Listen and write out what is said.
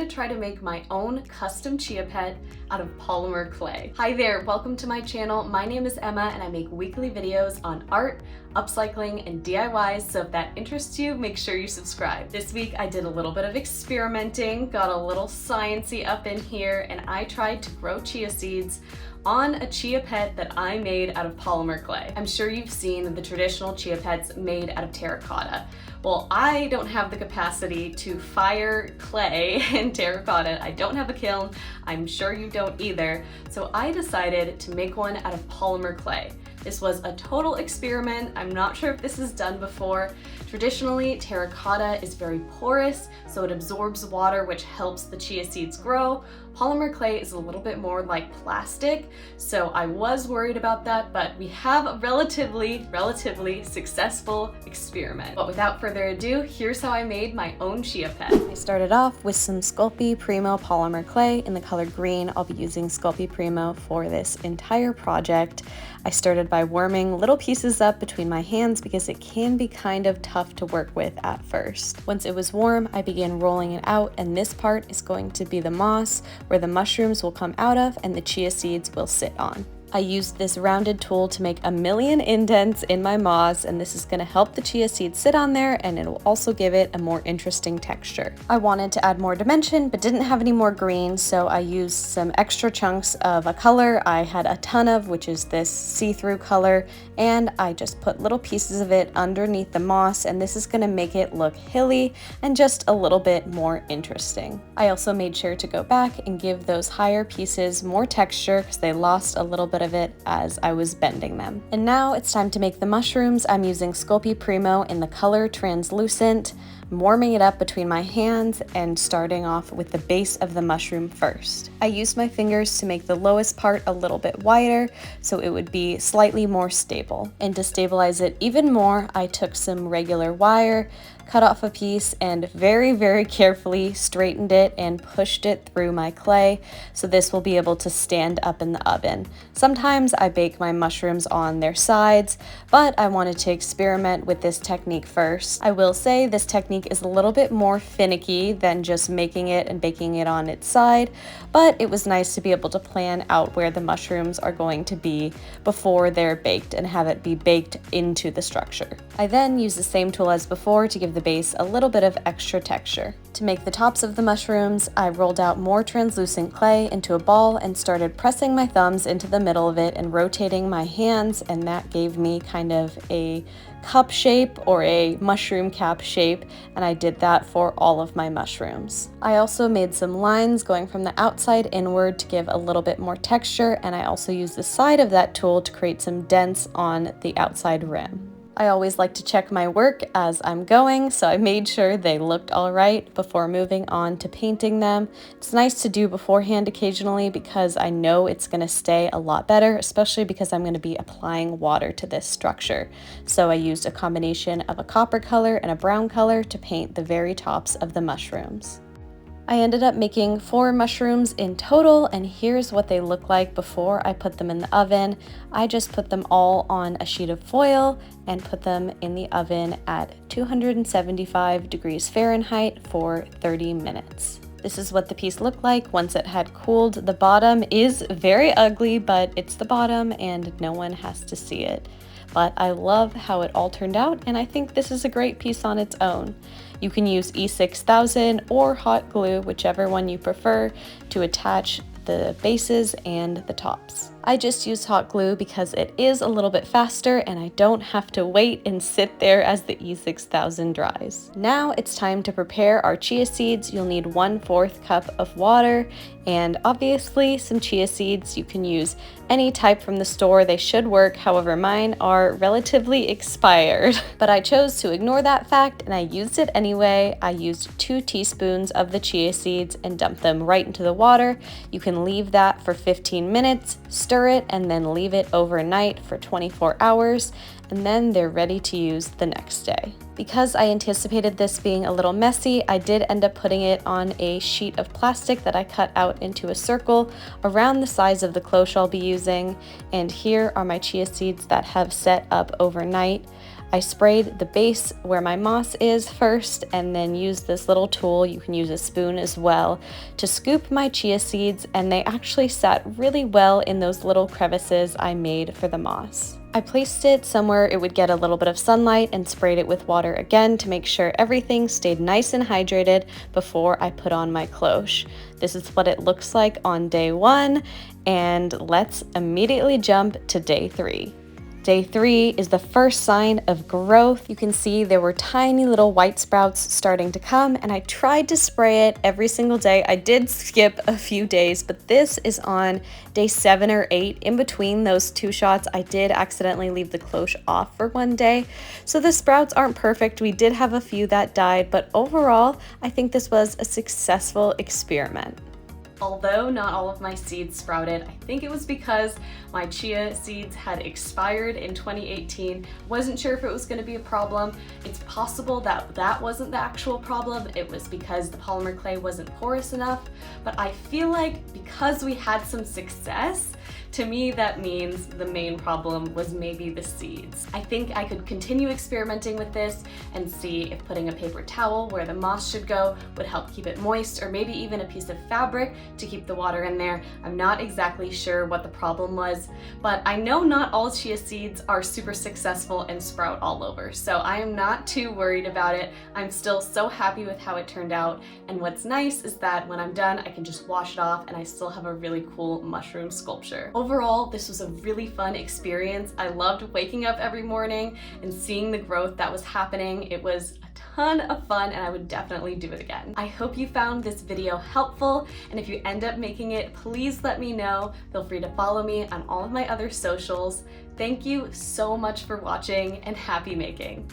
gonna try to make my own custom chia pet out of polymer clay. Hi there, welcome to my channel. My name is Emma and I make weekly videos on art, upcycling, and DIYs, so if that interests you, make sure you subscribe. This week I did a little bit of experimenting, got a little sciencey up in here, and I tried to grow chia seeds on a chia pet that I made out of polymer clay. I'm sure you've seen the traditional chia pets made out of terracotta. Well, I don't have the capacity to fire clay in terracotta. I don't have a kiln. I'm sure you don't either. So I decided to make one out of polymer clay. This was a total experiment. I'm not sure if this is done before. Traditionally, terracotta is very porous, so it absorbs water, which helps the chia seeds grow. Polymer clay is a little bit more like plastic, so I was worried about that, but we have a relatively successful experiment. But without further ado, here's how I made my own chia pet. I started off with some Sculpty Primo polymer clay in the color green. I'll be using Sculpty Primo for this entire project. I started by warming little pieces up between my hands because it can be kind of tough to work with at first. Once it was warm, I began rolling it out, and this part is going to be the moss where the mushrooms will come out of and the chia seeds will sit on. I used this rounded tool to make a million indents in my moss, and this is going to help the chia seed sit on there, and it will also give it a more interesting texture. I wanted to add more dimension but didn't have any more green, so I used some extra chunks of a color I had a ton of, which is this see-through color, and I just put little pieces of it underneath the moss, and this is going to make it look hilly and just a little bit more interesting. I also made sure to go back and give those higher pieces more texture because they lost a little bit of it as I was bending them. And now it's time to make the mushrooms. I'm using Sculpty Primo in the color Translucent. I'm warming it up between my hands and starting off with the base of the mushroom first. I used my fingers to make the lowest part a little bit wider so it would be slightly more stable. And to stabilize it even more, I took some regular wire, cut off a piece, and very carefully straightened it and pushed it through my clay so this will be able to stand up in the oven. Sometimes I bake my mushrooms on their sides, but I wanted to experiment with this technique first. I will say this technique is a little bit more finicky than just making it and baking it on its side, but it was nice to be able to plan out where the mushrooms are going to be before they're baked and have it be baked into the structure. I then used the same tool as before to give the base a little bit of extra texture. To make the tops of the mushrooms, I rolled out more translucent clay into a ball and started pressing my thumbs into the middle of it and rotating my hands, and that gave me kind of a cup shape or a mushroom cap shape, and I did that for all of my mushrooms. I also made some lines going from the outside inward to give a little bit more texture, and I also used the side of that tool to create some dents on the outside rim. I always like to check my work as I'm going, so I made sure they looked all right before moving on to painting them. It's nice to do beforehand occasionally because I know it's going to stay a lot better, especially because I'm going to be applying water to this structure. So I used a combination of a copper color and a brown color to paint the very tops of the mushrooms. I ended up making 4 mushrooms in total, and here's what they look like before I put them in the oven. I just put them all on a sheet of foil and put them in the oven at 275 degrees Fahrenheit for 30 minutes. This is what the piece looked like once it had cooled. The bottom is very ugly, but it's the bottom and no one has to see it. But I love how it all turned out, and I think this is a great piece on its own. You can use E6000 or hot glue, whichever one you prefer, to attach the bases and the tops. I just use hot glue because it is a little bit faster and I don't have to wait and sit there as the E6000 dries. Now it's time to prepare our chia seeds. You'll need 1/4 cup of water and obviously some chia seeds. You can use any type from the store, they should work. However, mine are relatively expired, but I chose to ignore that fact and I used it anyway. I used 2 teaspoons of the chia seeds and dumped them right into the water. You can leave that for 15 minutes, stir it, and then leave it overnight for 24 hours, and then they're ready to use the next day. Because I anticipated this being a little messy, I did end up putting it on a sheet of plastic that I cut out into a circle around the size of the cloche I'll be using, and here are my chia seeds that have set up overnight. I sprayed the base where my moss is first and then used this little tool, you can use a spoon as well, to scoop my chia seeds, and they actually sat really well in those little crevices I made for the moss. I placed it somewhere it would get a little bit of sunlight and sprayed it with water again to make sure everything stayed nice and hydrated before I put on my cloche. This is what it looks like on day 1, and let's immediately jump to day 3. Day 3 is the first sign of growth. You can see there were tiny little white sprouts starting to come, and I tried to spray it every single day. I did skip a few days, but this is on day 7 or 8. In between those 2 shots, I did accidentally leave the cloche off for 1 day. So the sprouts aren't perfect. We did have a few that died, but overall, I think this was a successful experiment. Although not all of my seeds sprouted, I think it was because my chia seeds had expired in 2018. Wasn't sure if it was going to be a problem. It's possible that that wasn't the actual problem. It was because the polymer clay wasn't porous enough. But I feel like because we had some success, to me, that means the main problem was maybe the seeds. I think I could continue experimenting with this and see if putting a paper towel where the moss should go would help keep it moist, or maybe even a piece of fabric to keep the water in there. I'm not exactly sure what the problem was, but I know not all chia seeds are super successful and sprout all over, so I am not too worried about it. I'm still so happy with how it turned out, and what's nice is that when I'm done, I can just wash it off and I still have a really cool mushroom sculpture. Overall, this was a really fun experience. I loved waking up every morning and seeing the growth that was happening. It was a ton of fun and I would definitely do it again. I hope you found this video helpful, and if you end up making it, please let me know. Feel free to follow me on all of my other socials. Thank you so much for watching, and happy making!